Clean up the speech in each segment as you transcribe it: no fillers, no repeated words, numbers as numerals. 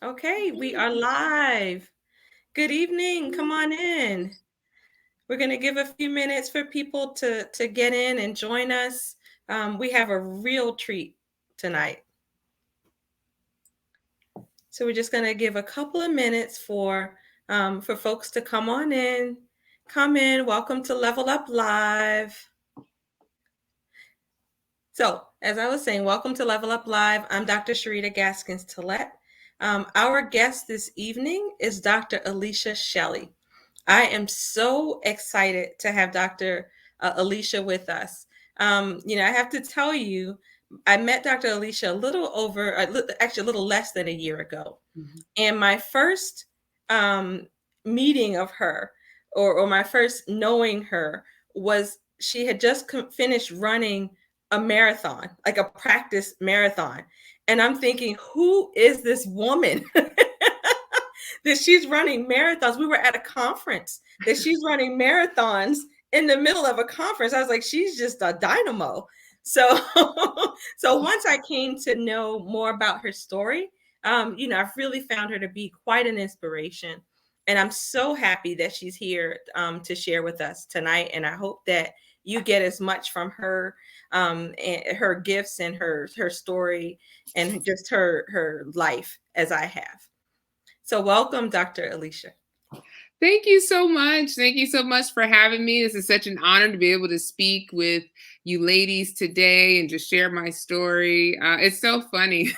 Okay, we are live. Good evening. Come on in. We're going to give a few minutes for people to get in and join us. We have a real treat tonight. So we're just going to give a couple of minutes for folks to come on in. Come in. Welcome to Level Up Live. So, as I was saying, welcome to Level Up Live. I'm Dr. Sharita Gaskins-Tillett. Our guest this evening is Dr. Alicia Shelly. I am so excited to have Dr. Alicia with us. I have to tell you, I met Dr. Alicia actually a little less than a year ago. Mm-hmm. And my first meeting of her, or my first knowing her, was she had just finished running a marathon, like a practice marathon. And I'm thinking, who is this woman? That she's running marathons. We were at a conference that she's running marathons in the middle of a conference. I was like, she's just a dynamo. So, so once I came to know more about her story, I've really found her to be quite an inspiration. And I'm so happy that she's here to share with us tonight. And I hope that you get as much from her, and her gifts and her story and just her life as I have. So welcome, Dr. Alicia. Thank you so much. Thank you so much for having me. This is such an honor to be able to speak with you ladies today and just share my story. It's so funny.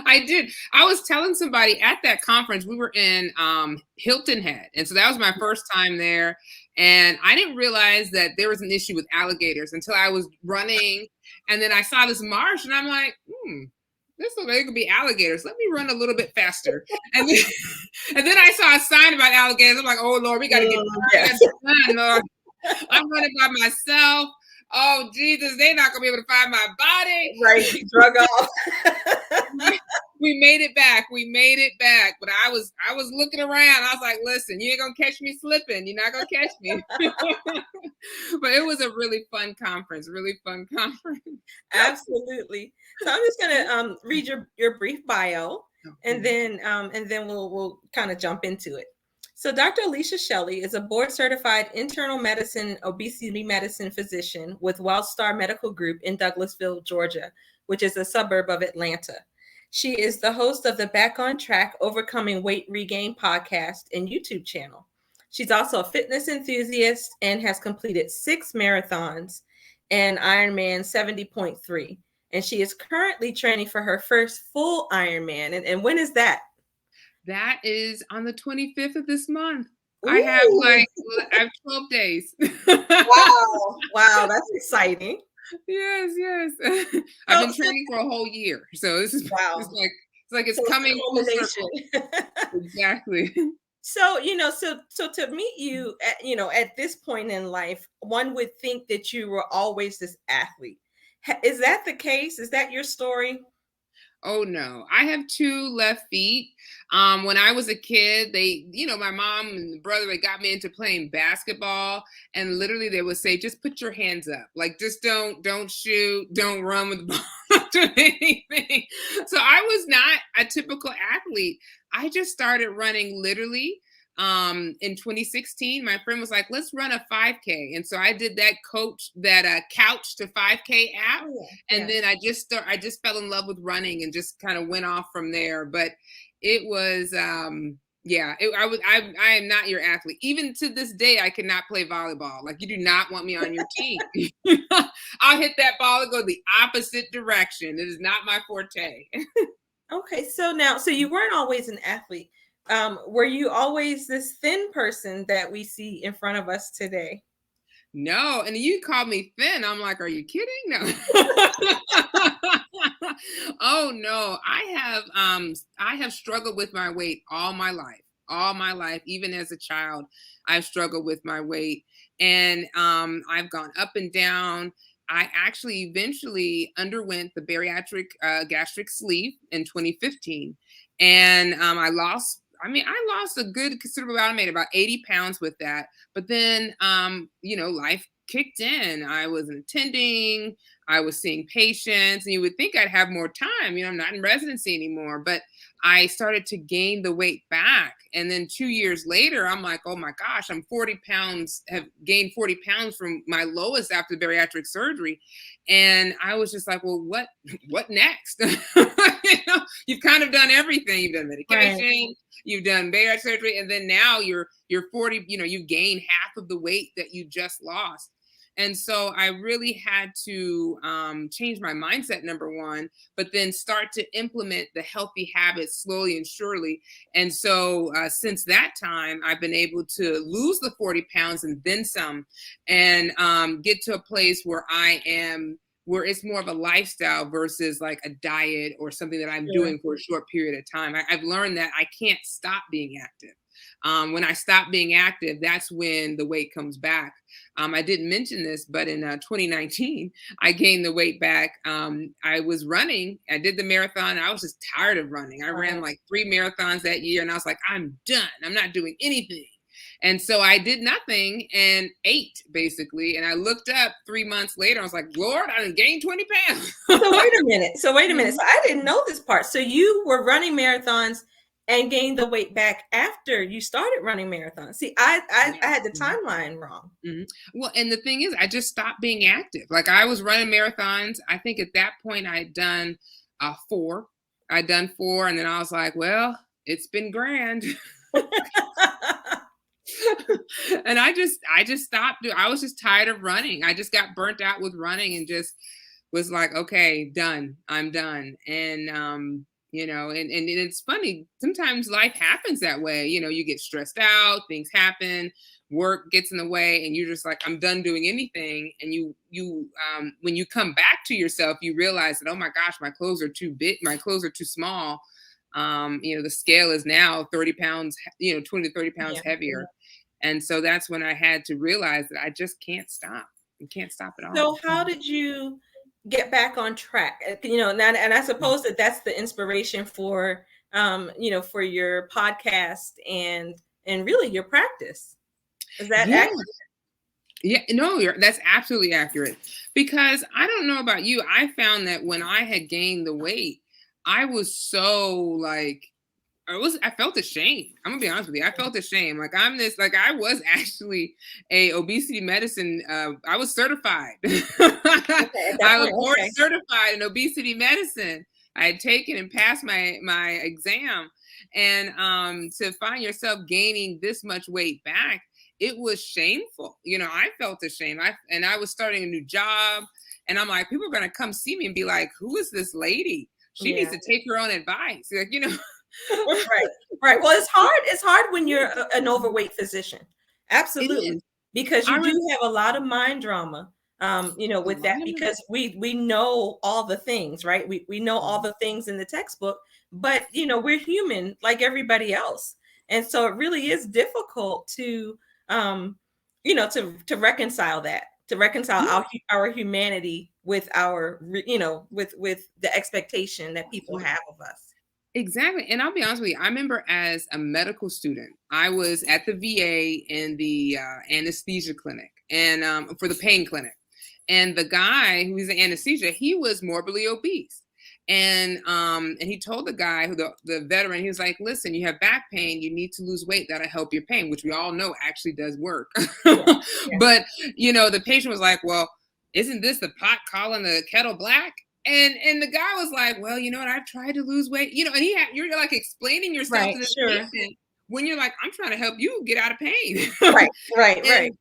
I was telling somebody at that conference, we were in Hilton Head. And so that was my first time there. And I didn't realize that there was an issue with alligators until I was running. And then I saw this marsh and I'm like, this looks like it could be alligators. Let me run a little bit faster. And then I saw a sign about alligators. I'm like, oh, Lord, we got to get done, Lord. I'm running by myself. Oh, Jesus, they're not going to be able to find my body. Right, drug off. We made it back. But I was looking around. I was like, listen, you ain't going to catch me slipping. You're not going to catch me. But it was a really fun conference. Absolutely. So I'm just going to read your brief bio, and then we'll kind of jump into it. So Dr. Alicia Shelly is a board-certified internal medicine, obesity medicine physician with WellStar Medical Group in Douglasville, Georgia, which is a suburb of Atlanta. She is the host of the Back on Track Overcoming Weight Regain podcast and YouTube channel. She's also a fitness enthusiast and has completed 6 marathons and Ironman 70.3. And she is currently training for her first full Ironman. And when is that? That is on the 25th of this month. Ooh. I have 12 days. Wow, that's exciting. Yes. I've been training for a whole year. So this is wow. It's coming full circle. Exactly. So, so to meet you at this point in life, one would think that you were always this athlete. Is that the case? Is that your story? Oh, no. I have 2 left feet. When I was a kid, my mom and brother, they got me into playing basketball. And literally they would say, just put your hands up. Like, just don't shoot, don't run with the ball, don't do anything. So I was not a typical athlete. I just started running literally in 2016. My friend was like, let's run a 5K. And so I did that couch to 5K app. And then I just fell in love with running and just kind of went off from there. But it was, I am not your athlete. Even to this day, I cannot play volleyball. Like, you do not want me on your team. I'll hit that ball and go the opposite direction. It is not my forte. Okay. So you weren't always an athlete. Were you always this thin person that we see in front of us today? No. And you called me thin. I'm like, are you kidding? No. Oh, no. I have struggled with my weight all my life. Even as a child, I've struggled with my weight, and I've gone up and down. I actually eventually underwent the bariatric gastric sleeve in 2015, and I lost a good considerable amount. I made about 80 pounds with that. But then, life kicked in. I wasn't attending. I was seeing patients, and you would think I'd have more time. I'm not in residency anymore, but I started to gain the weight back. And then 2 years later, I'm like, oh my gosh, I'm 40 pounds, have gained 40 pounds from my lowest after bariatric surgery. And I was just like, well, what next? You've kind of done everything. You've done medication, Right. you've done bariatric surgery, and then now you're 40, you gain half of the weight that you just lost. And so I really had to change my mindset, number one, but then start to implement the healthy habits slowly and surely. And so since that time, I've been able to lose the 40 pounds and then some, and get to a place where it's more of a lifestyle versus like a diet or something that I'm Sure. doing for a short period of time. I've learned that I can't stop being active. When I stop being active, that's when the weight comes back. I didn't mention this, but in 2019, I gained the weight back. I was running. I did the marathon. I was just tired of running. I ran Right. like 3 marathons that year, and I was like, I'm done. I'm not doing anything. And so I did nothing and ate basically. And I looked up 3 months later. I was like, Lord, I done gained 20 pounds. So wait a minute. So wait a minute. Mhm. So I didn't know this part. So you were running marathons and gained the weight back after you started running marathons. See, I had the Mhm. timeline wrong. Mhm. Well, and the thing is, I just stopped being active. Like I was running marathons. I think at that point I had done four. I'd done four, and then I was like, well, it's been grand. And I just stopped. I was just tired of running. I just got burnt out with running and just was like, okay, done. I'm done. And and it's funny. Sometimes life happens that way. You get stressed out, things happen, work gets in the way, and you're just like, I'm done doing anything. And when you come back to yourself, you realize that, oh my gosh, my clothes are too big, my clothes are too small. The scale is now 30 pounds, 20 to 30 pounds Yeah. heavier. And so that's when I had to realize that I just can't stop. You can't stop at all. So how did you get back on track? And I suppose that that's the inspiration for for your podcast and really your practice. Is that Yeah. accurate? Yeah, no, that's absolutely accurate. Because I don't know about you, I found that when I had gained the weight, I was so like I felt ashamed. I'm gonna be honest with you. I felt ashamed. Like I was actually a obesity medicine. I was certified. Okay, at that I was point, board okay. certified in obesity medicine. I had taken and passed my exam, and to find yourself gaining this much weight back, it was shameful. I felt ashamed. I was starting a new job, and I'm like, people are gonna come see me and be like, who is this lady? She needs Yeah. to take her own advice. Like. Right. Right. Well, it's hard. It's hard when you're an overweight physician. It Absolutely. is. Because I you do rem have a lot of mind drama, A with that lot of it. because we know all the things, right? We know all Mhm. the things in the textbook, but we're human like everybody else. And so it really is difficult to to reconcile that, to reconcile Yeah, our humanity with our with the expectation that people yeah. have of us. Exactly, and I'll be honest with you, I remember as a medical student, I was at the VA in the, anesthesia clinic and, for the pain clinic, and the guy who was the anesthesia, he was morbidly obese, and he told the guy the veteran, he was like, "Listen, you have back pain, you need to lose weight, that'll help your pain," which we all know actually does work. Yeah. Yeah. But, the patient was like, "Well, isn't this the pot calling the kettle black?" And the guy was like, "Well, you know what? I've tried to lose weight." And you're like explaining yourself Right, to this sure. patient when you're like, "I'm trying to help you get out of pain." Right, right, right,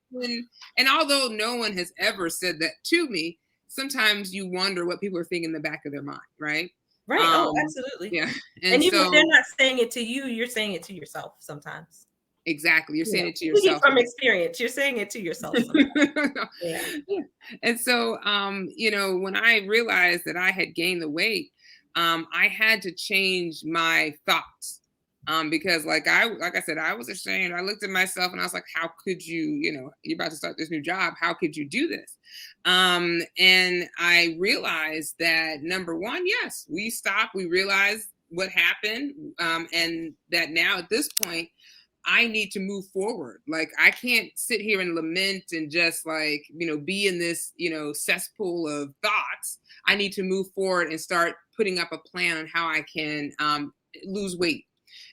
And although no one has ever said that to me, sometimes you wonder what people are thinking in the back of their mind, right? right. Oh, Um, absolutely. yeah. And And even if they're so not saying it to you, you're saying it to yourself sometimes. exactly, you're saying it to Speaking yourself. from experience, you're saying it to yourself sometimes. Yeah. Yeah. And so, when I realized that I had gained the weight, I had to change my thoughts. Because like I said, I was ashamed. I looked at myself and I was like, how could you, you're about to start this new job. How could you do this? And I realized that number one, yes, we stopped, we realized what happened. And that now at this point, I need to move forward. Like, I can't sit here and lament and just like, be in this, cesspool of thoughts. I need to move forward and start putting up a plan on how I can lose weight.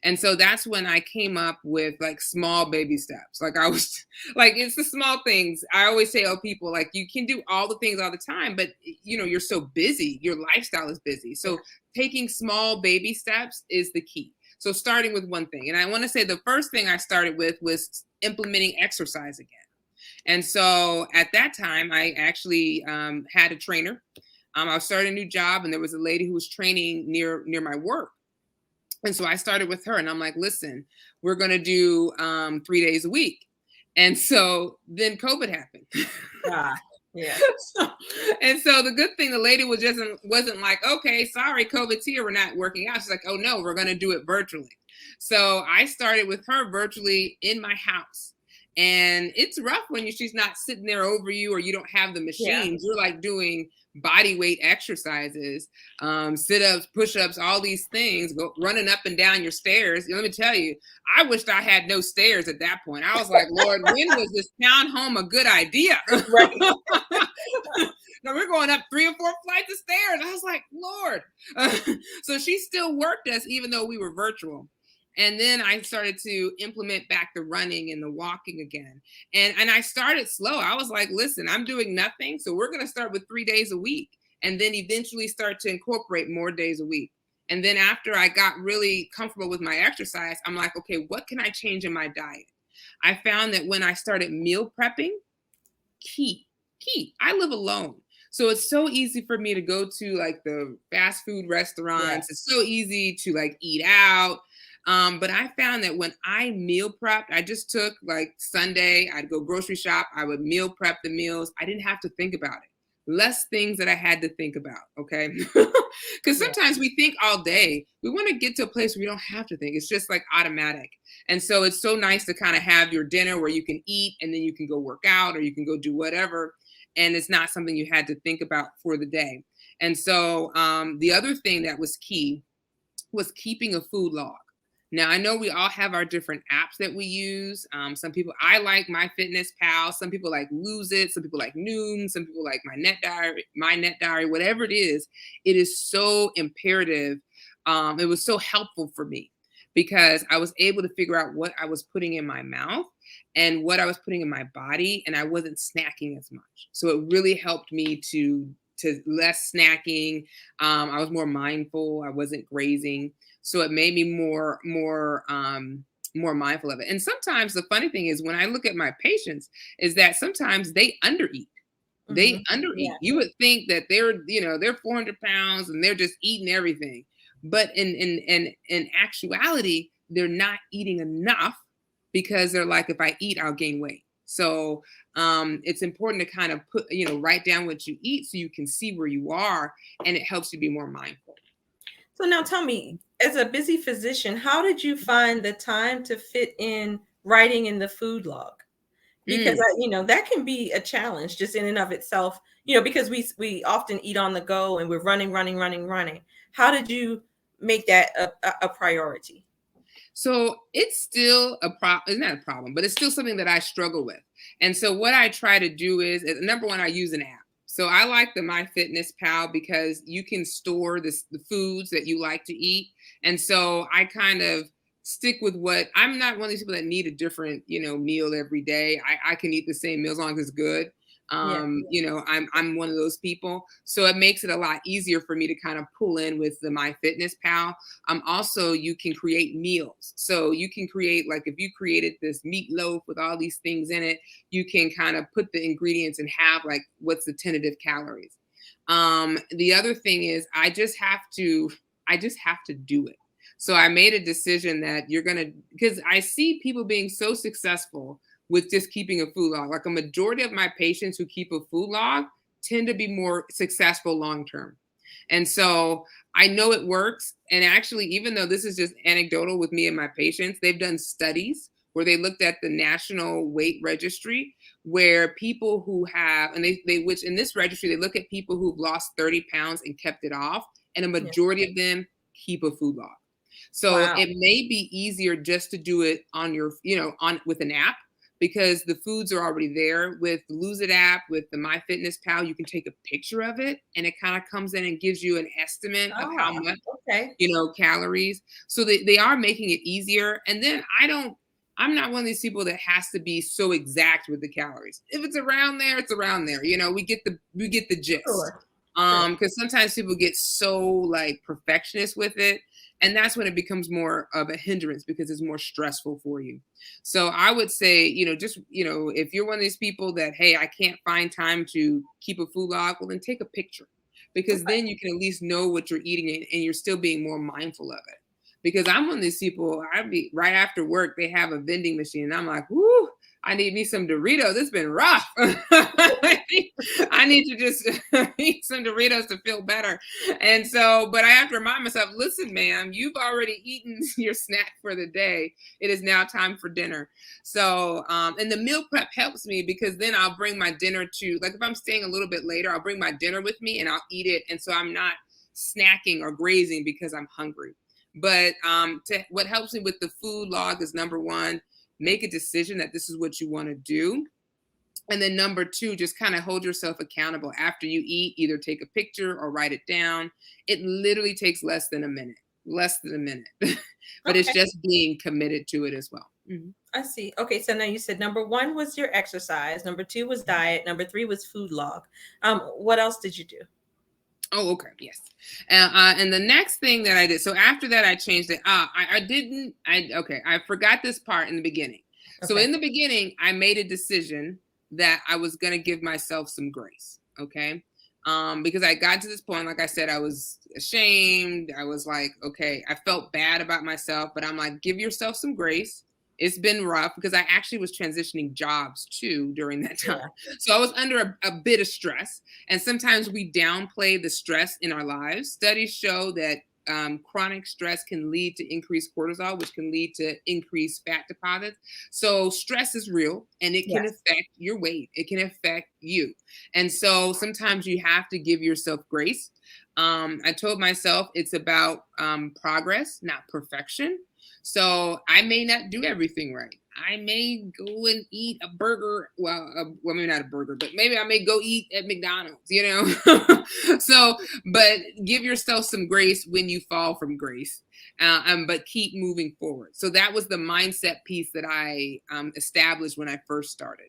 And so that's when I came up with like small baby steps. Like, I was like, it's the small things. I always tell people, like, you can do all the things all the time, but you're so busy. Your lifestyle is busy. So taking small baby steps is the key. So starting with one thing. And I want to say the first thing I started with was implementing exercise again. And so at that time, I actually had a trainer. I was starting a new job, and there was a lady who was training near my work. And so I started with her, and I'm like, listen, we're going to do 3 days a week. And so then COVID happened. Yeah. And so the good thing, the lady wasn't like, okay, sorry, COVID's here, we're not working out. She's like, oh no, we're going to do it virtually. So I started with her virtually in my house. And it's rough when she's not sitting there over you, or you don't have the machines. You're like doing body weight exercises, sit-ups, push-ups, all these things, running up and down your stairs. Let me tell you, I wished I had no stairs at that point. I was like, Lord, when was this townhome a good idea? Right. No, we're going up 3 or 4 flights of stairs. I was like, Lord. So she still worked us even though we were virtual. And then I started to implement back the running and the walking again. And I started slow. I was like, listen, I'm doing nothing. So we're going to start with 3 days a week, and then eventually start to incorporate more days a week. And then after I got really comfortable with my exercise, I'm like, okay, what can I change in my diet? I found that when I started meal prepping, key, I live alone. So it's so easy for me to go to like the fast food restaurants. It's so easy to like eat out. But I found that when I meal prepped, I just took like Sunday, I'd go grocery shop, I would meal prep the meals. I didn't have to think about it. Less things that I had to think about. Okay. Because sometimes we think all day. We want to get to a place where we don't have to think. It's just like automatic. And so it's so nice to kind of have your dinner where you can eat, and then you can go work out, or you can go do whatever. And it's not something you had to think about for the day. And so the other thing that was key was keeping a food log. Now, I know we all have our different apps that we use. Some people, I like MyFitnessPal. Some people like Lose It. Some people like Noom. Some people like My Net Diary, whatever it is so imperative. It was so helpful for me because I was able to figure out what I was putting in my mouth and what I was putting in my body, and I wasn't snacking as much. So it really helped me to less snacking. I was more mindful. I wasn't grazing. So it made me more mindful of it. And sometimes the funny thing is when I look at my patients is that sometimes they undereat. They undereat. You would think that they're 400 pounds and they're just eating everything. But in actuality, they're not eating enough because they're like, if I eat, I'll gain weight. So it's important to kind of write down what you eat so you can see where you are, and it helps you be more mindful. So now tell me, as a busy physician, how did you find the time to fit in writing in the food log? Because that can be a challenge just in and of itself, because we often eat on the go and we're running. How did you make that a priority? So it's still it's not a problem, but it's still something that I struggle with. And so what I try to do is number one, I use an app. So I like the MyFitnessPal because you can store the foods that you like to eat. And so I kind of stick with I'm not one of these people that need a different, meal every day. I can eat the same meal as long as it's good. I'm one of those people. So it makes it a lot easier for me to kind of pull in with the MyFitnessPal. Also, you can create meals. So you can create, like if you created this meatloaf with all these things in it, you can kind of put the ingredients and have like, what's the tentative calories. The other thing is I just have to do it. So I made a decision that because I see people being so successful with just keeping a food log. Like a majority of my patients who keep a food log tend to be more successful long-term. And so I know it works. And actually, even though this is just anecdotal with me and my patients, they've done studies where they looked at the National Weight Registry, where people who have, and which in this registry, they look at people who've lost 30 pounds and kept it off. And a majority of them keep a food log. So Wow. it may be easier just to do it on your, on with an app, because the foods are already there. With the Lose It app, with the MyFitnessPal, you can take a picture of it and it kind of comes in and gives you an estimate of how Ah, much, okay. calories. So they are making it easier. And then I'm not one of these people that has to be so exact with the calories. If it's around there, it's around there. We get the gist. Sure. Sure. Because sometimes people get so like perfectionist with it, and that's when it becomes more of a hindrance because it's more stressful for you. So I would say, just, if you're one of these people that, hey, I can't find time to keep a food log, well, then take a picture, because Okay. then you can at least know what you're eating, and you're still being more mindful of it. Because I'm one of these people, I'd be right after work, they have a vending machine, and I'm like, whoo, I need me some Doritos. It's been rough. I need to just eat some Doritos to feel better. And so, but I have to remind myself, listen, ma'am, you've already eaten your snack for the day. It is now time for dinner. So, and the meal prep helps me, because then I'll bring my dinner to, like, if I'm staying a little bit later, I'll bring my dinner with me and I'll eat it. And so I'm not snacking or grazing because I'm hungry. But what helps me with the food log is, number one, make a decision that this is what you want to do. And then number two, just kind of hold yourself accountable. After you eat, either take a picture or write it down. It literally takes less than a minute, less than a minute. But it's Okay. just being committed to it as well. I see. Okay, so now you said number one was your exercise, number two was diet, number three was food log. What else did you do? Oh, okay. Yes. And the next thing that I did, so after that, I changed it. I didn't, okay, I forgot this part in the beginning. So Okay. in the beginning, I made a decision that I was going to give myself some grace. Okay. Because I got to this point, like I said, I was ashamed. I was like, okay, I felt bad about myself, but I'm like, give yourself some grace. It's been rough, because I actually was transitioning jobs too during that time. Yeah. So I was under a bit of stress. And sometimes we downplay the stress in our lives. Studies show that chronic stress can lead to increased cortisol, which can lead to increased fat deposits. So stress is real, and it can Yes. affect your weight. It can affect you. And so sometimes you have to give yourself grace. I told myself it's about progress, not perfection. So I may not do everything right. I may go and eat a burger. Well, maybe not a burger, but maybe I may go eat at McDonald's. So, but give yourself some grace when you fall from grace, but keep moving forward. So that was the mindset piece that I established when I first started.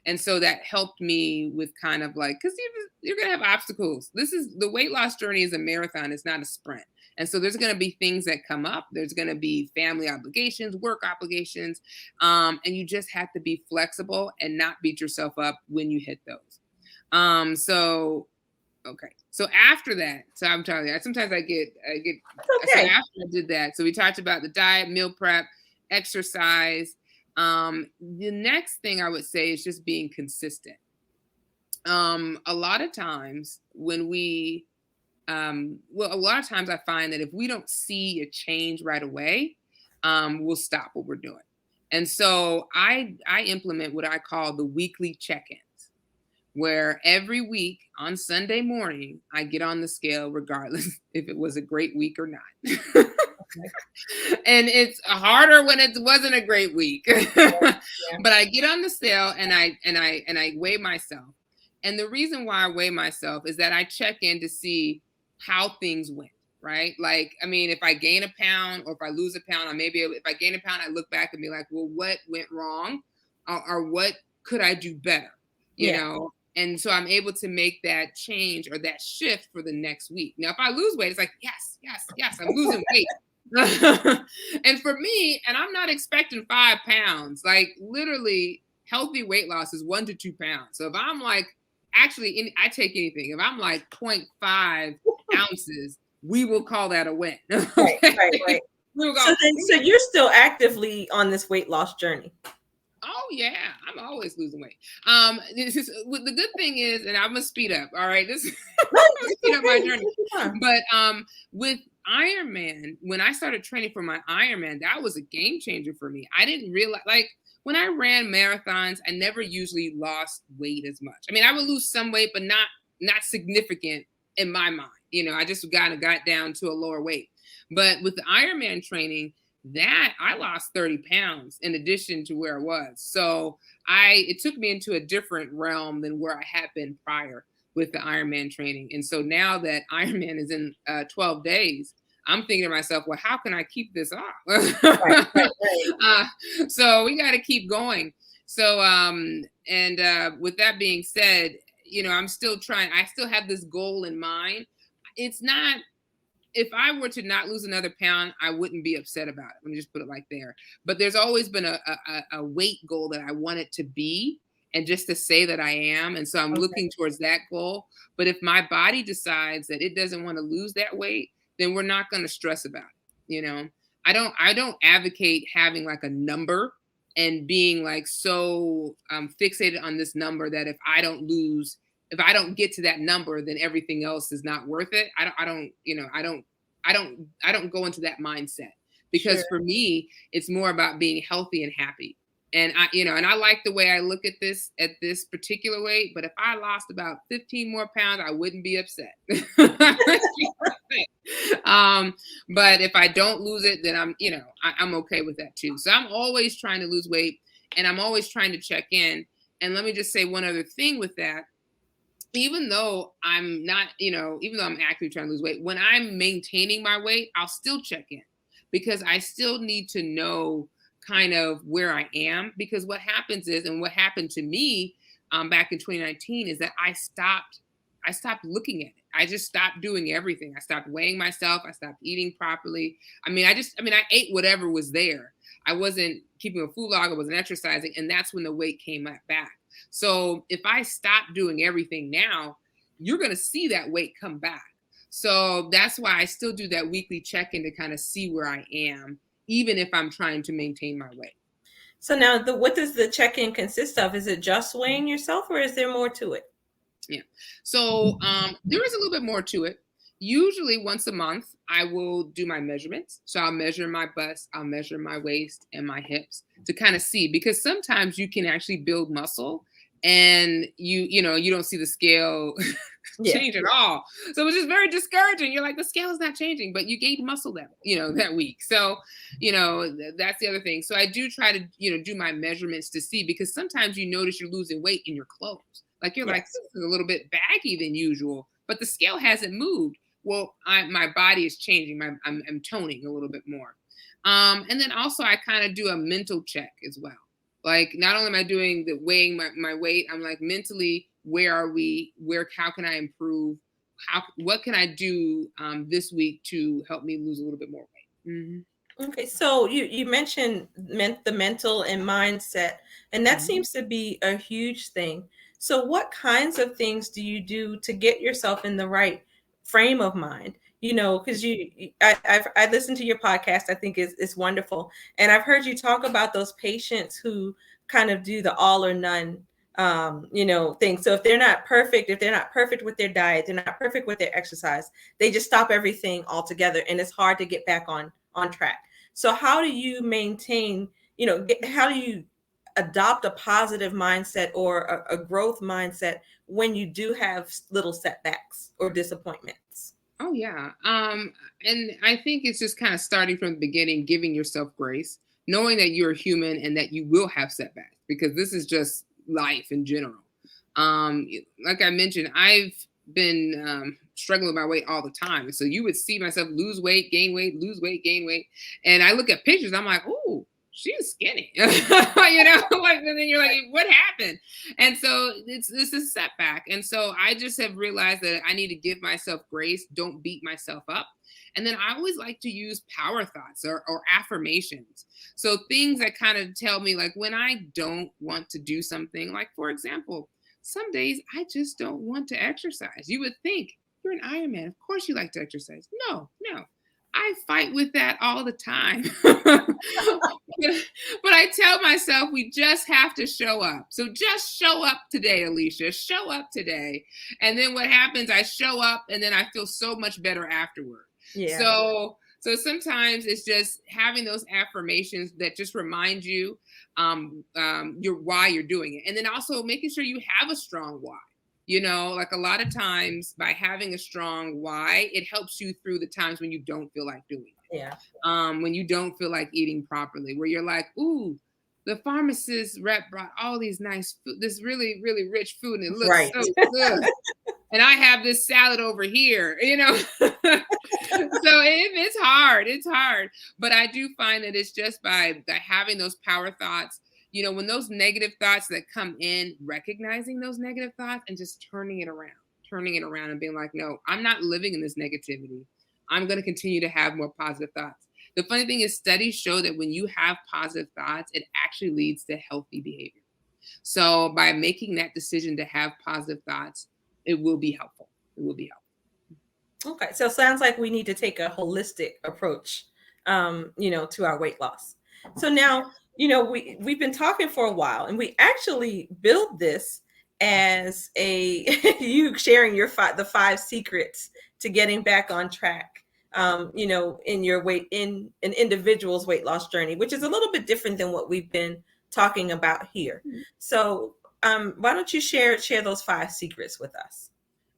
And so that helped me with kind of like, because you're going to have obstacles. The weight loss journey is a marathon, it's not a sprint. And so there's going to be things that come up. There's going to be family obligations, work obligations, and you just have to be flexible and not beat yourself up when you hit those. So okay. So after that, so I'm telling you, sometimes I get. That's So okay. after I did that, so we talked about the diet, meal prep, exercise. The next thing I would say is just being consistent. A lot of times when a lot of times I find that if we don't see a change right away, we'll stop what we're doing. And so I implement what I call the weekly check-ins, where every week on Sunday morning, I get on the scale regardless if it was a great week or not. Okay. And it's harder when it wasn't a great week. Yeah. But I get on the scale and I weigh myself. And the reason why I weigh myself is that I check in to see how things went, right? Like, I mean, if I gain a pound or if I lose a pound, I maybe if I gain a pound, I look back and be like, well, what went wrong? Or what could I do better? You Yeah. know, and so I'm able to make that change or that shift for the next week. Now, if I lose weight, it's like, yes, yes, yes, I'm losing weight. And for me, and I'm not expecting 5 pounds, like literally healthy weight loss is 1 to 2 pounds. So if I'm like, I take anything. If I'm like 0.5 ounces, we will call that a win. Right. Okay. Right. Right. We will So go, then, so you're still actively on this weight loss journey. oh yeah, I'm always losing weight. This is the good thing is, and I'm gonna speed up. All right, this No, I'm gonna it's speed up okay. my You journey. take your time. But with Ironman, when I started training for my Ironman, that was a game changer for me. I didn't realize, like, when I ran marathons, I never usually lost weight as much. I mean, I would lose some weight, but not significant in my mind. I just got down to a lower weight. But with the Ironman training, that I lost 30 pounds in addition to where I was. So it took me into a different realm than where I had been prior with the Ironman training. And so now that Ironman is in 12 days, I'm thinking to myself, well, how can I keep this Right, off? right, right. uh, so we got to keep going. So, with that being said, I'm still trying, I still have this goal in mind. It's not, if I were to not lose another pound, I wouldn't be upset about it. Let me just put it like there. But there's always been a weight goal that I want it to be, and just to say that I am. And so I'm Okay. looking towards that goal. But if my body decides that it doesn't want to lose that weight, then we're not going to stress about it. I don't advocate having like a number and being like so fixated on this number that if I don't get to that number, then everything else is not worth it. I don't go into that mindset, Sure. because for me, it's more about being healthy and happy. And I like the way I look at this particular weight, but if I lost about 15 more pounds, I wouldn't be upset. um, but if I don't lose it, then I'm okay with that too. So I'm always trying to lose weight, and I'm always trying to check in. And let me just say one other thing with that. Even though I'm not, even though I'm actively trying to lose weight, when I'm maintaining my weight, I'll still check in, because I still need to know kind of where I am. Because what happens is, and what happened to me back in 2019, is that I stopped looking at it. I just stopped doing everything. I stopped weighing myself. I stopped eating properly. I ate whatever was there. I wasn't keeping a food log. I wasn't exercising. And that's when the weight came back. So if I stop doing everything now, you're going to see that weight come back. So that's why I still do that weekly check-in to kind of see where I am, even if I'm trying to maintain my weight. So now, what does the check-in consist of? Is it just weighing yourself, or is there more to it? Yeah. So there is a little bit more to it. Usually once a month, I will do my measurements. So I'll measure my bust, I'll measure my waist and my hips to kind of see, because sometimes you can actually build muscle and you don't see the scale Yeah. change at all. So it's just very discouraging. You're like, the scale is not changing, but you gained muscle that week. So, that's the other thing. So I do try to, do my measurements to see, because sometimes you notice you're losing weight in your clothes. Like you're like, Yes. this is a little bit baggy than usual, but the scale hasn't moved. Well, my body is changing. I'm toning a little bit more. And then also I kind of do a mental check as well. Like, not only am I doing the weighing my weight, I'm like, mentally, where are we? How can I improve? What can I do this week to help me lose a little bit more weight? Okay, so you mentioned the mental and mindset, and that Mhm. seems to be a huge thing. So what kinds of things do you do to get yourself in the right frame of mind? Because I listened to your podcast. I think it's wonderful, and I've heard you talk about those patients who kind of do the all or none thing. So if they're not perfect with their diet, they're not perfect with their exercise, they just stop everything altogether, and it's hard to get back on track. So how do you maintain, how do you adopt a positive mindset or a growth mindset when you do have little setbacks or disappointments? Oh yeah. And I think it's just kind of starting from the beginning, giving yourself grace, knowing that you're human and that you will have setbacks, because this is just life in general. Like I mentioned, I've been struggling with my weight all the time. So you would see myself lose weight, gain weight, lose weight, gain weight. And I look at pictures, I'm like, oh, she's skinny. Like, and then you're like, what happened? And so this is setback. And so I just have realized that I need to give myself grace, don't beat myself up. And then I always like to use power thoughts or affirmations. So things that kind of tell me, like, when I don't want to do something, like, for example, some days I just don't want to exercise. You would think, you're an Ironman. Of course you like to exercise. No, no. I fight with that all the time. But I tell myself, we just have to show up. So just show up today, Alicia. Show up today. And then what happens, I show up and then I feel so much better afterward. Yeah. So sometimes it's just having those affirmations that just remind you your why you're doing it. And then also making sure you have a strong why. Like, a lot of times by having a strong why, it helps you through the times when you don't feel like doing it. Yeah. When you don't feel like eating properly, where you're like, ooh, the pharmacist rep brought all these nice food, this really, really rich food, and it looks Right. so good. And I have this salad over here, you know. So it's hard. It's hard. But I do find that it's just by having those power thoughts, you know, when those negative thoughts that come in, recognizing those negative thoughts and just turning it around and being like, no, I'm not living in this negativity. I'm going to continue to have more positive thoughts. The funny thing is, studies show that when you have positive thoughts, it actually leads to healthy behavior. So by making that decision to have positive thoughts, it will be helpful. It will be helpful. Okay, so it sounds like we need to take a holistic approach, to our weight loss. So now, we've been talking for a while, and we actually build this as a you sharing the 5 secrets to getting back on track. In your in an individual's weight loss journey, which is a little bit different than what we've been talking about here. So, why don't you share those 5 secrets with us?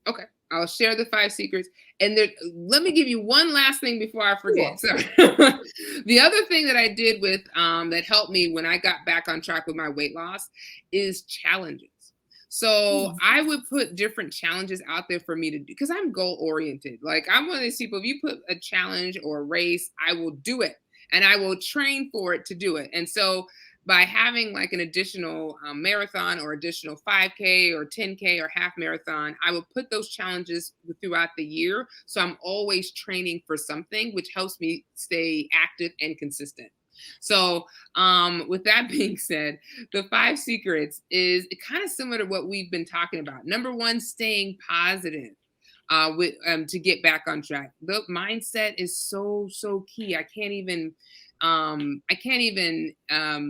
Okay, I'll share the 5 secrets. And let me give you one last thing before I forget. Cool. So, the other thing that I did with that helped me when I got back on track with my weight loss is challenges. So I would put different challenges out there for me to do because I'm goal oriented. Like I'm one of these people. If you put a challenge or a race, I will do it, and I will train for it to do it. And so by having like an additional marathon or additional 5K or 10K or half marathon, I will put those challenges throughout the year. So I'm always training for something, which helps me stay active and consistent. So, with that being said, the 5 secrets is kind of similar to what we've been talking about. Number one, staying positive. With to get back on track. The mindset is so key. I can't even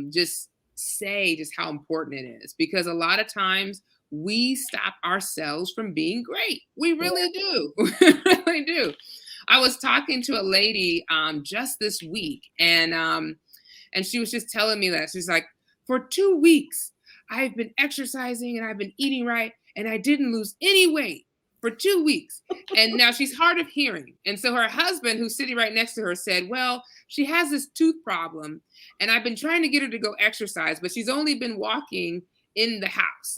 just say just how important it is because a lot of times we stop ourselves from being great. We really do. We really do. I was talking to a lady just this week, and she was just telling me that she's like, for 2 weeks, I've been exercising and I've been eating right, and I didn't lose any weight for 2 weeks. And now she's hard of hearing. And so her husband, who's sitting right next to her, said, well, she has this tooth problem, and I've been trying to get her to go exercise, but she's only been walking in the house.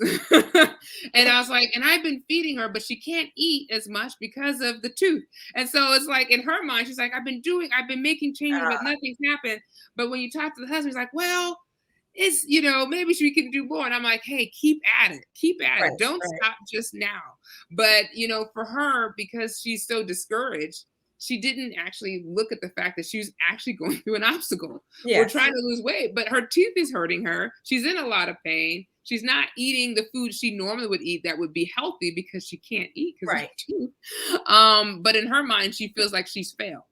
And I was like, and I've been feeding her, but she can't eat as much because of the tooth. And so it's like in her mind, she's like, I've been making changes, but nothing's happened. But when you talk to the husband, he's like, well, it's, maybe she can do more. And I'm like, hey, keep at it. Keep at Right, it. Don't right. stop just now. But, for her, because she's so discouraged, she didn't actually look at the fact that she was actually going through an obstacle. We're Yes. trying to lose weight, but her tooth is hurting her. She's in a lot of pain. She's not eating the food she normally would eat that would be healthy because she can't eat because of Right. her tooth. But in her mind, she feels like she's failed.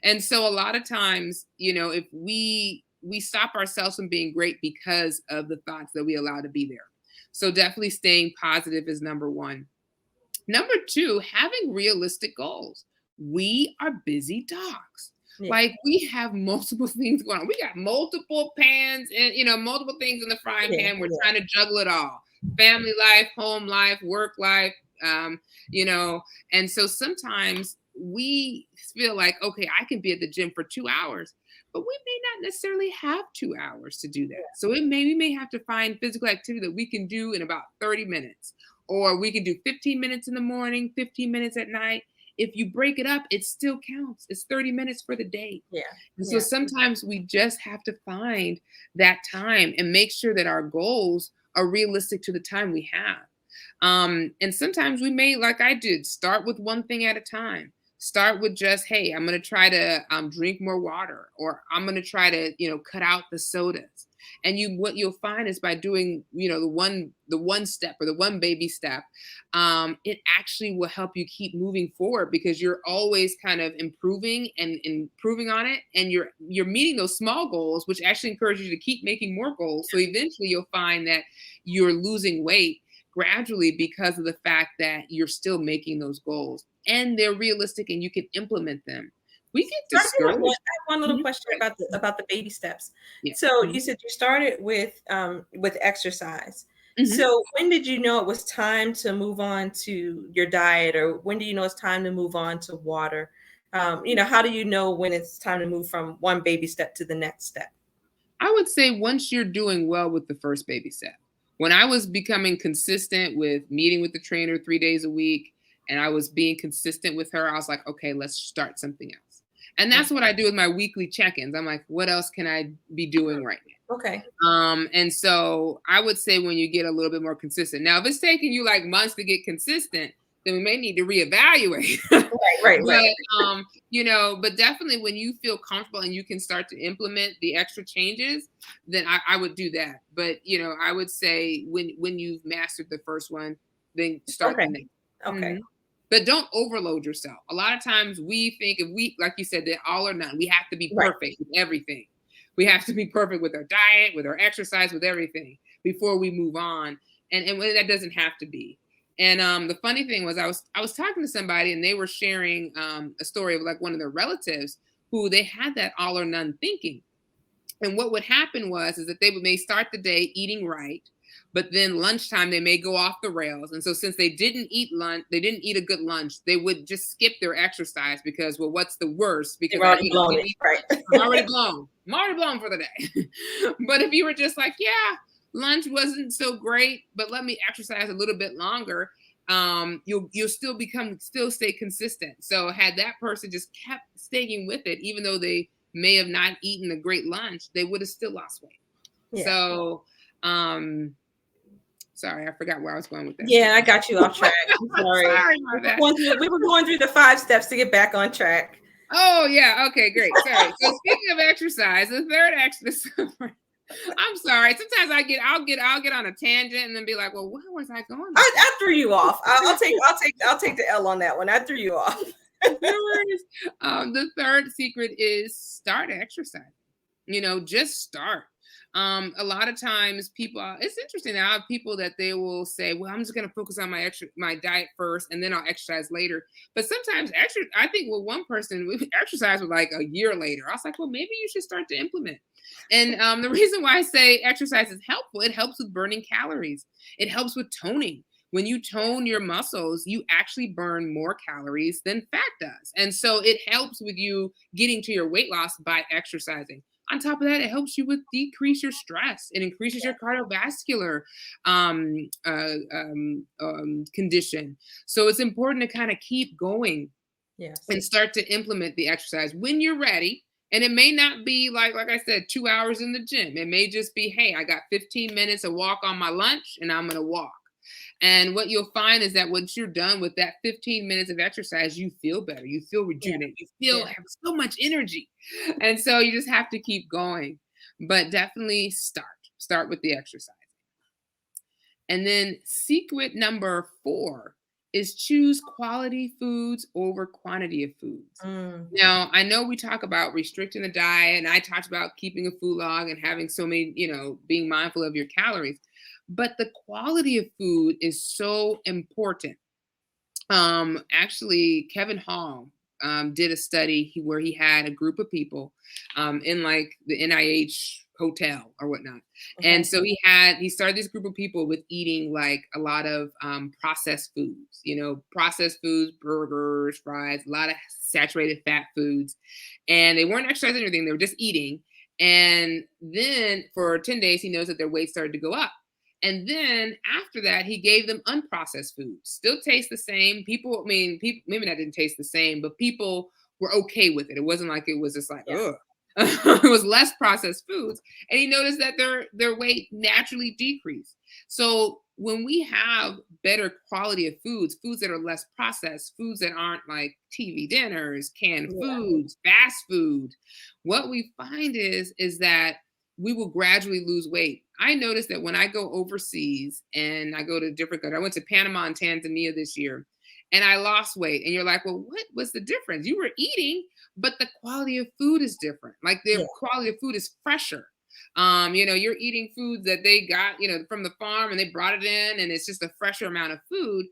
And so a lot of times, if we stop ourselves from being great because of the thoughts that we allow to be there. So definitely staying positive is number one. Number two, having realistic goals. We are busy dogs. Yeah. Like we have multiple things going on. We got multiple pans and multiple things in the frying pan. We're trying to juggle it all. Family life, home life, work life, and so sometimes we feel like, okay, I can be at the gym for 2 hours, but we may not necessarily have 2 hours to do that. So we may have to find physical activity that we can do in about 30 minutes, or we can do 15 minutes in the morning, 15 minutes at night. If you break it up, it still counts. It's 30 minutes for the day. Yeah. And so sometimes we just have to find that time and make sure that our goals are realistic to the time we have. And sometimes we may, like I did, start with one thing at a time. Start with just, hey, I'm going to try to drink more water, or I'm going to try to, cut out the sodas. And what you'll find is by doing, the one step or the one baby step, it actually will help you keep moving forward because you're always kind of improving and improving on it. And you're meeting those small goals, which actually encourage you to keep making more goals. So eventually you'll find that you're losing weight gradually because of the fact that you're still making those goals and they're realistic and you can implement them. We get discouraged. I have one little question about the baby steps. Yeah. So you said you started with exercise. So when did you know it was time to move on to your diet, or when do you know it's time to move on to water? How do you know when it's time to move from one baby step to the next step? I would say once you're doing well with the first baby step. When I was becoming consistent with meeting with the trainer 3 days a week and I was being consistent with her, I was like, okay, let's start something else. And that's what I do with my weekly check-ins. I'm like, what else can I be doing right now? Okay. And so I would say when you get a little bit more consistent. Now, if it's taking you like months to get consistent, then we may need to reevaluate. Right. But definitely when you feel comfortable and you can start to implement the extra changes, then I would do that. But I would say when you've mastered the first one, then start Okay. the next. Okay. Mhm. But don't overload yourself. A lot of times we think if we, like you said, that all or none, we have to be Right. perfect with everything. We have to be perfect with our diet, with our exercise, with everything before we move on. And that doesn't have to be. And the funny thing was, I was talking to somebody, and they were sharing a story of like one of their relatives who they had that all or none thinking. And what would happen was is that they may start the day eating right, but then lunchtime they may go off the rails. And so since they didn't eat lunch, they didn't eat a good lunch, they would just skip their exercise because, well, what's the worst? Because You've already blown it, maybe right? I'm already blown. I'm already blown for the day. But if you were just like, yeah, lunch wasn't so great, but let me exercise a little bit longer, you'll still stay consistent. So had that person just kept staying with it, even though they may have not eaten a great lunch, they would have still lost weight. Yeah. So sorry, I forgot where I was going with that. Yeah, I got you off track. I'm sorry. Sorry about that. We were going through the 5 steps to get back on track. Oh yeah, okay, great. Sorry. So speaking of exercise, the third exercise. I'm sorry. Sometimes I'll get on a tangent and then be like, well, where was I going? I threw you off. I'll take the L on that one. I threw you off. The third secret is start exercising. Just start. A lot of times it's interesting. I have people that they will say, well, I'm just going to focus on my diet first and then I'll exercise later. But sometimes I think one person exercise was like a year later. I was like, well, maybe you should start to implement. And the reason why I say exercise is helpful, it helps with burning calories. It helps with toning. When you tone your muscles, you actually burn more calories than fat does. And so it helps with you getting to your weight loss by exercising. On top of that, it helps you with decrease your stress. It increases your cardiovascular condition. So it's important to kind of keep going and start to implement the exercise when you're ready. And it may not be like I said, 2 hours in the gym. It may just be, hey, I got 15 minutes to walk on my lunch and I'm going to walk. And what you'll find is that once you're done with that 15 minutes of exercise, you feel better. You feel rejuvenated. You have so much energy. And so you just have to keep going. But definitely start with the exercise. And then secret number 4 is choose quality foods over quantity of foods. Now, I know we talk about restricting the diet, and I talked about keeping a food log and having so many, being mindful of your calories. But the quality of food is so important. Actually, Kevin Hall did a study where he had a group of people in like the NIH hotel or whatnot. Okay. And so he started this group of people with eating like a lot of processed foods, burgers, fries, a lot of saturated fat foods. And they weren't exercising or anything, they were just eating. And then for 10 days, he knows that their weight started to go up. And then after that, he gave them unprocessed foods. Still taste the same. People, maybe that didn't taste the same, but people were okay with it. It wasn't like it was just like, ugh. It was less processed foods. And he noticed that their weight naturally decreased. So when we have better quality of foods that are less processed, foods that aren't like TV dinners, canned foods, fast food, what we find is that we will gradually lose weight. I noticed that when I go overseas and I go to different countries, I went to Panama and Tanzania this year, and I lost weight. And you're like, well, what was the difference? You were eating, but the quality of food is different. Like the quality of food is fresher. You're eating food that they got, from the farm and they brought it in, and it's just a fresher amount of food.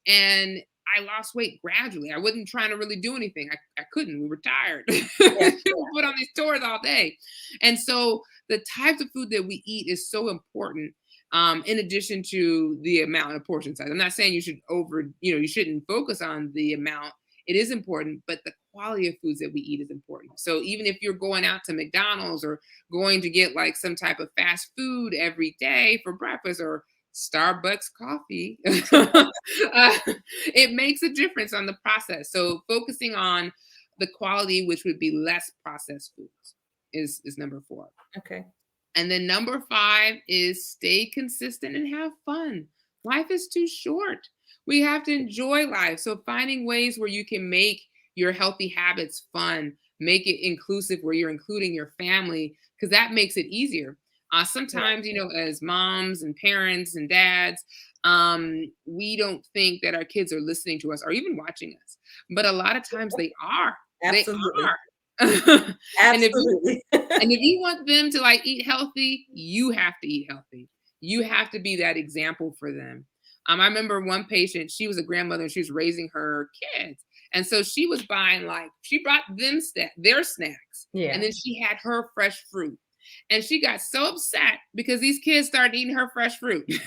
And I lost weight gradually. I wasn't trying to really do anything. I couldn't. We were tired. We put on these tours all day. And so the types of food that we eat is so important. In addition to the amount of portion size. I'm not saying you should you shouldn't focus on the amount. It is important, but the quality of foods that we eat is important. So even if you're going out to McDonald's or going to get like some type of fast food every day for breakfast or Starbucks coffee, it makes a difference on the process. So focusing on the quality, which would be less processed foods, is number 4. Okay. And then number 5 is stay consistent and have fun. Life is too short. We have to enjoy life. So finding ways where you can make your healthy habits fun, make it inclusive where you're including your family, because that makes it easier. Yeah. Sometimes, as moms and parents and dads, we don't think that our kids are listening to us or even watching us. But a lot of times they are. They Absolutely. are. and if you Absolutely. and if you want them to like eat healthy, you have to eat healthy. You have to be that example for them. I remember one patient, she was a grandmother and she was raising her kids. And so she was buying she brought them their snacks. And Yeah. then she had her fresh fruit. And she got so upset because these kids started eating her fresh fruit. She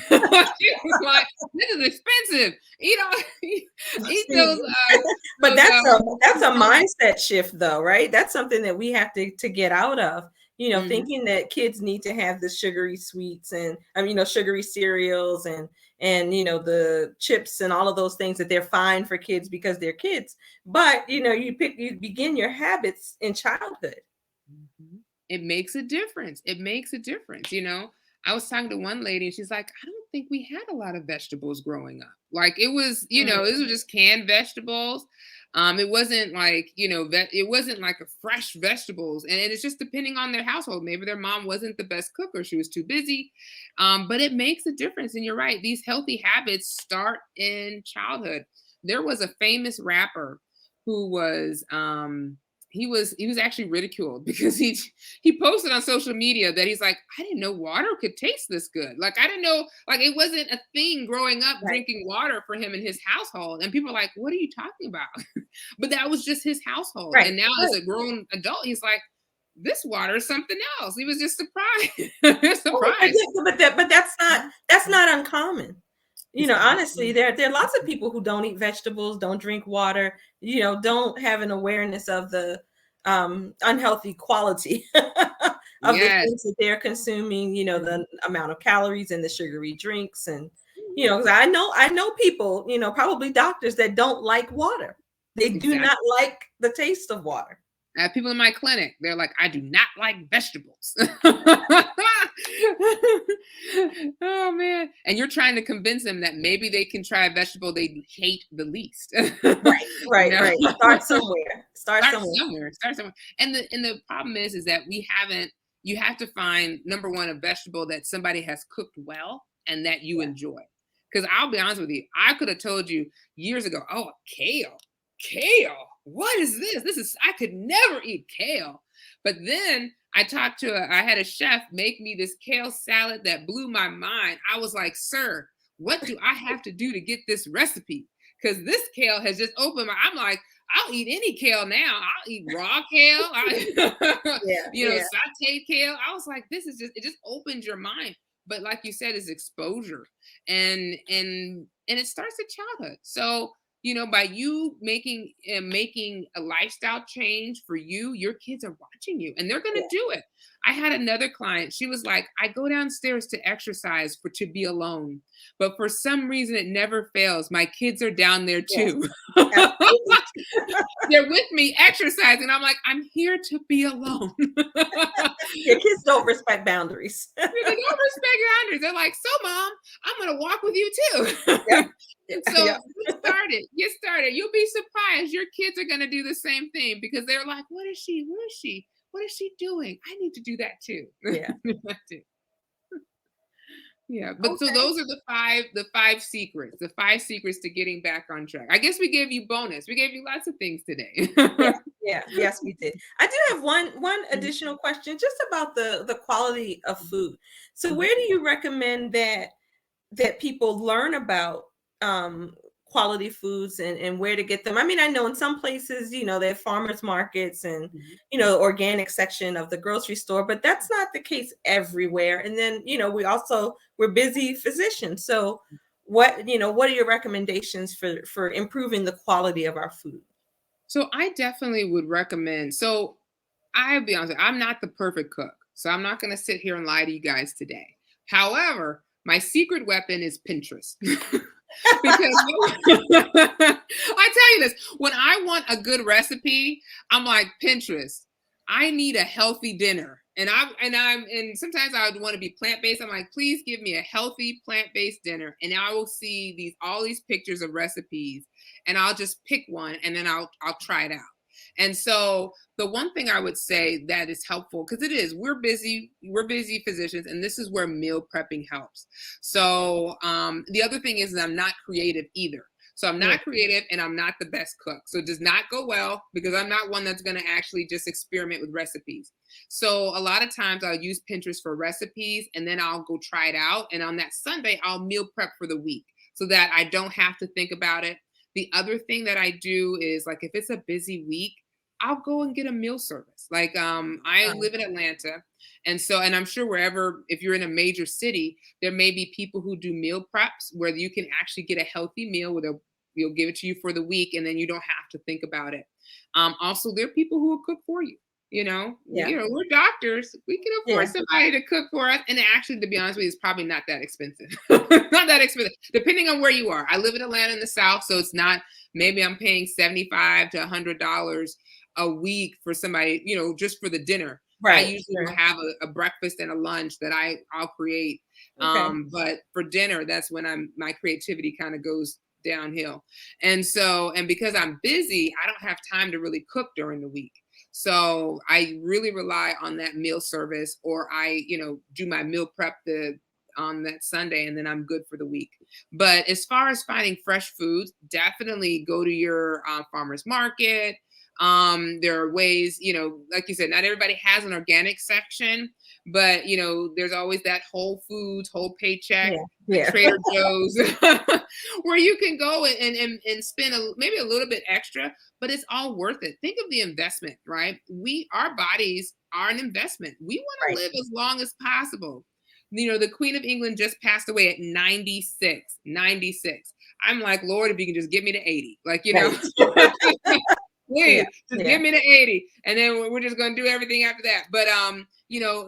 was like, this is expensive. Eat See, those. but those that's a mindset shift though, right? That's something that we have to get out of. Mhm. Thinking that kids need to have the sugary sweets and sugary cereals and the chips and all of those things that they're fine for kids because they're kids. But you begin your habits in childhood. Mhm. It makes a difference. It makes a difference. I was talking to one lady and she's like, I don't think we had a lot of vegetables growing up. Like it was, Mm, this was just canned vegetables. It wasn't like, it wasn't like a fresh vegetables. And it's just depending on their household. Maybe their mom wasn't the best cook or she was too busy. But it makes a difference. And you're right. These healthy habits start in childhood. There was a famous rapper who was he was actually ridiculed because he posted on social media that he's like, I didn't know water could taste this good. Like I didn't know, like it wasn't a thing growing up right, drinking water for him in his household. And people are like, what are you talking about? But that was just his household. right, And now as right. a grown adult, he's like, this water is something else. He was just surprised. Oh, but, surprised. but that's not uncommon. It's not. Honestly, there are lots of people who don't eat vegetables, don't drink water, don't have an awareness of the unhealthy quality of the Yes. things that they're consuming, Mhm. the amount of calories and the sugary drinks. And, Mhm. 'cause I know people, probably doctors that don't like water. They do not Exactly. like the taste of water. I have people in my clinic, they're like, I do not like vegetables. Oh man. And you're trying to convince them that maybe they can try a vegetable they hate the least. Right, you right, know? right. Start somewhere. Start Start somewhere. somewhere. Start somewhere. And the problem is that we haven't you have to find number one a vegetable that somebody has cooked well and that you Yeah. enjoy. Because I'll be honest with you, I could have told you years ago, oh, kale. Kale. What is this? I could never eat kale. But then I had a chef make me this kale salad that blew my mind. I was like, sir, what do I have to do to get this recipe? Because this kale has just opened I'm like, I'll eat any kale now. I'll eat raw kale, Yeah, yeah. sauteed kale. I was like, it just opens your mind. But like you said, it's exposure, and it starts at childhood. So by you making a lifestyle change for you, your kids are watching you, and they're gonna Yeah. do it. I had another client. She was like, I go downstairs to exercise to be alone, but for some reason it never fails. My kids are down there Yes, too. absolutely. They're with me exercising. I'm like, I'm here to be alone. Yeah, kids don't respect boundaries. They don't respect your boundaries. They're like, so mom, I'm gonna walk with you too. Yep. And Yeah, so yep. get started. You'll be surprised. Your kids are gonna do the same thing because they're like, what is she? Where is she? What is she doing? I need to do that too. Yeah. That too. Yeah, but so Okay. those are the five secrets, the 5 secrets to getting back on track. I guess we gave you bonus. We gave you lots of things today. Yeah. Yeah. Yes, we did. I do have one additional question just about the quality of food. So where do you recommend that people learn about um, quality foods and where to get them? I mean, I know in some places, they have farmers markets and, organic section of the grocery store, but that's not the case everywhere. And then, we're busy physicians. So what are your recommendations for improving the quality of our food? So I definitely would recommend. So I'll be honest, I'm not the perfect cook. So I'm not going to sit here and lie to you guys today. However, my secret weapon is Pinterest. Because I tell you this, when I want a good recipe, I'm like, Pinterest, I need a healthy dinner. And sometimes I would want to be plant-based. I'm like, please give me a healthy plant-based dinner. And I will see all these pictures of recipes, and I'll just pick one and then I'll try it out. And so the one thing I would say that is helpful, because we're busy physicians, and this is where meal prepping helps. So the other thing is that I'm not creative either. So I'm Yeah. not creative and I'm not the best cook. So it does not go well because I'm not one that's going to actually just experiment with recipes. So a lot of times I'll use Pinterest for recipes and then I'll go try it out. And on that Sunday, I'll meal prep for the week so that I don't have to think about it. The other thing that I do is, like, if it's a busy week, I'll go and get a meal service. Like, I live in Atlanta. And I'm sure wherever, if you're in a major city, there may be people who do meal preps where you can actually get a healthy meal where you'll give it to you for the week and then you don't have to think about it. Also, there are people who will cook for you. Yeah. We're doctors. We can afford Yeah. somebody to cook for us. And actually, to be honest with you, it's probably not that expensive. Not that expensive, depending on where you are. I live in Atlanta in the South, so it's not, maybe I'm paying $75 to $100 a week for somebody, just for the dinner. I Right. usually will Sure. have a breakfast and a lunch that I'll create. Okay. But for dinner, that's when my creativity kind of goes downhill. And because I'm busy, I don't have time to really cook during the week. So I really rely on that meal service, or I, do my meal prep on that Sunday, and then I'm good for the week. But as far as finding fresh foods, definitely go to your farmer's market. There are ways, like you said, not everybody has an organic section, but there's always that Whole Foods, Whole Paycheck, Yeah. the Yeah. Trader Joe's, where you can go and spend maybe a little bit extra, but it's all worth it. Think of the investment, right? Our bodies are an investment. We want Right. to live as long as possible. The Queen of England just passed away at 96. 96. I'm like, Lord, if you can just get me to 80. Like, Right. Yeah. please just Yeah. give me to 80. And then we're just going to do everything after that. But,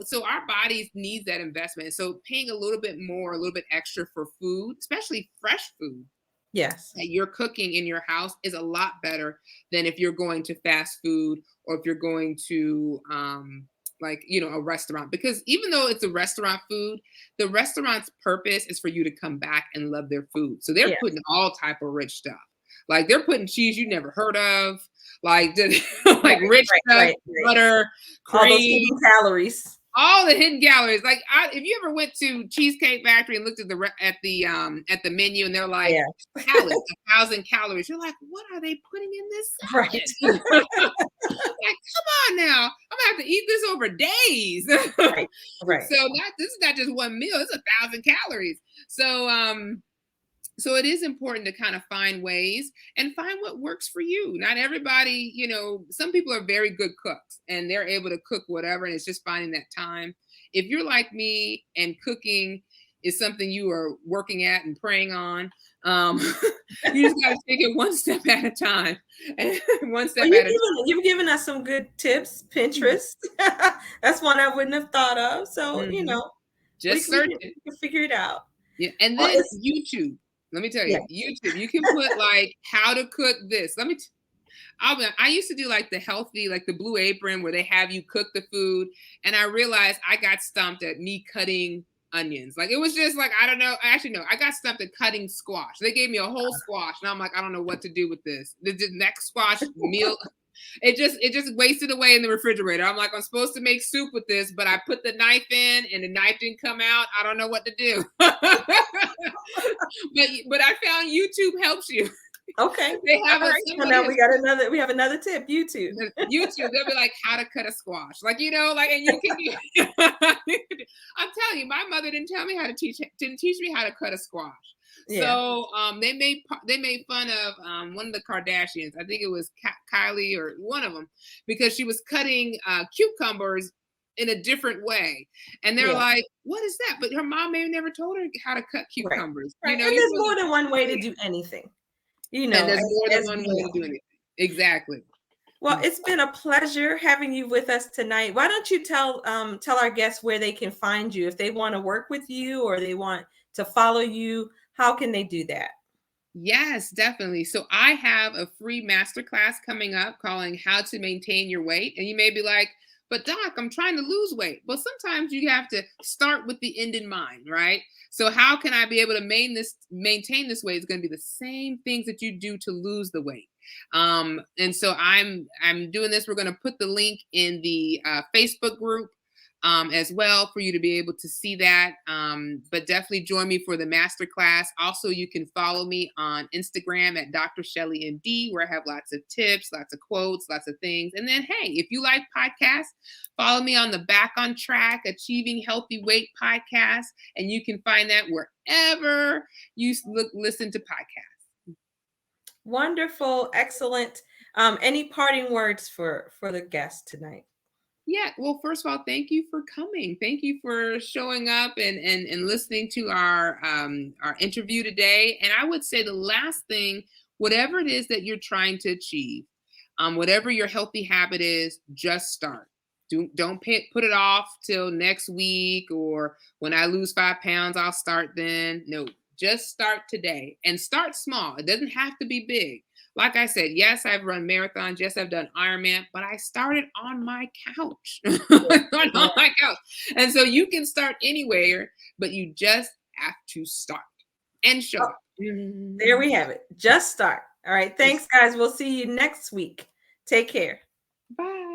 so our bodies needs that investment. So paying a little bit more, a little bit extra for food, especially fresh food Yes. that you're cooking in your house, is a lot better than if you're going to fast food, or if you're going to a restaurant. Because even though it's a restaurant food, the restaurant's purpose is for you to come back and love their food. So they're Yeah. putting all type of rich stuff. Like, they're putting cheese you never heard of, like like Right. rich Right. stuff, Right. Right. butter, All those cream, hidden calories. all the hidden calories. Like, if you ever went to Cheesecake Factory and looked at the menu, and they're like, Yeah. salad, 1,000 calories, you're like, what are they putting in this Right. salad? Like, come on now, I'm gonna have to eat this over days. Right. Right. So this is not just one meal; it's 1,000 calories. So it is important to kind of find ways and find what works for you. Not everybody, some people are very good cooks and they're able to cook whatever, and it's just finding that time. If you're like me and cooking is something you are working at and praying on, um, you just got to take it one step at a time, and one Well, step at a time. you've given us some good tips. Pinterest. That's one I wouldn't have thought of. So, Mhm. we, Just we, search can, it. we can figure it out. Yeah, and Well, then it's, YouTube. Let me tell yeah. you, YouTube. You can put like how to cook this. I used to do like the healthy, like the Blue Apron, where they have you cook the food, and I realized I got stumped at me cutting onions. Like, it was just like, I don't know. Actually, no, I got stumped at cutting squash. They gave me a whole squash, and I'm like, I don't know what to do with this. The next squash meal, it just wasted away in the refrigerator. I'm like, I'm supposed to make soup with this, but I put the knife in and the knife didn't come out. I don't know what to do. But I found YouTube helps you. Okay. They have All right. So somebody now has we have another tip. YouTube. YouTube. They'll be like, how to cut a squash, like, like, and you can do. I'm telling you, my mother didn't teach me how to cut a squash. Yeah. So they made fun of one of the Kardashians. I think it was Kylie, or one of them, because she was cutting cucumbers in a different way, and they're Yeah. like, "What is that?" But her mom maybe never told her how to cut Right. cucumbers. Right. You're And there's supposed more to than one way to see it. do anything. And there's more than As one we way to know. do anything. Exactly. Well, it's been a pleasure having you with us tonight. Why don't you tell our guests where they can find you if they want to work with you or they want to follow you? How can they do that? Yes, definitely. So I have a free masterclass coming up calling How to Maintain Your Weight. And you may be like, but Doc, I'm trying to lose weight. Well, sometimes you have to start with the end in mind, right? So how can I be able to maintain this weight? It's going to be the same things that you do to lose the weight. And so I'm doing this. We're going to put the link in the Facebook group as well for you to be able to see that. But definitely join me for the masterclass. Also, you can follow me on Instagram at Dr. Shelly MD, where I have lots of tips, lots of quotes, lots of things. And then, hey, if you like podcasts, follow me on the Back on Track Achieving Healthy Weight podcast, and you can find that wherever you listen to podcasts. Wonderful, excellent. Any parting words for the guests tonight? Yeah, well, first of all, thank you for coming. Thank you for showing up and listening to our interview today. And I would say the last thing, whatever it is that you're trying to achieve, whatever your healthy habit is, just start. Don't put it off till next week or when I lose 5 pounds, I'll start then. No, just start today and start small. It doesn't have to be big. Like I said, yes, I've run marathons. Yes, I've done Ironman, but I started on my couch. On my couch. And so you can start anywhere, but you just have to start and show up. There we have it. Just start. All right. Thanks, guys. We'll see you next week. Take care. Bye.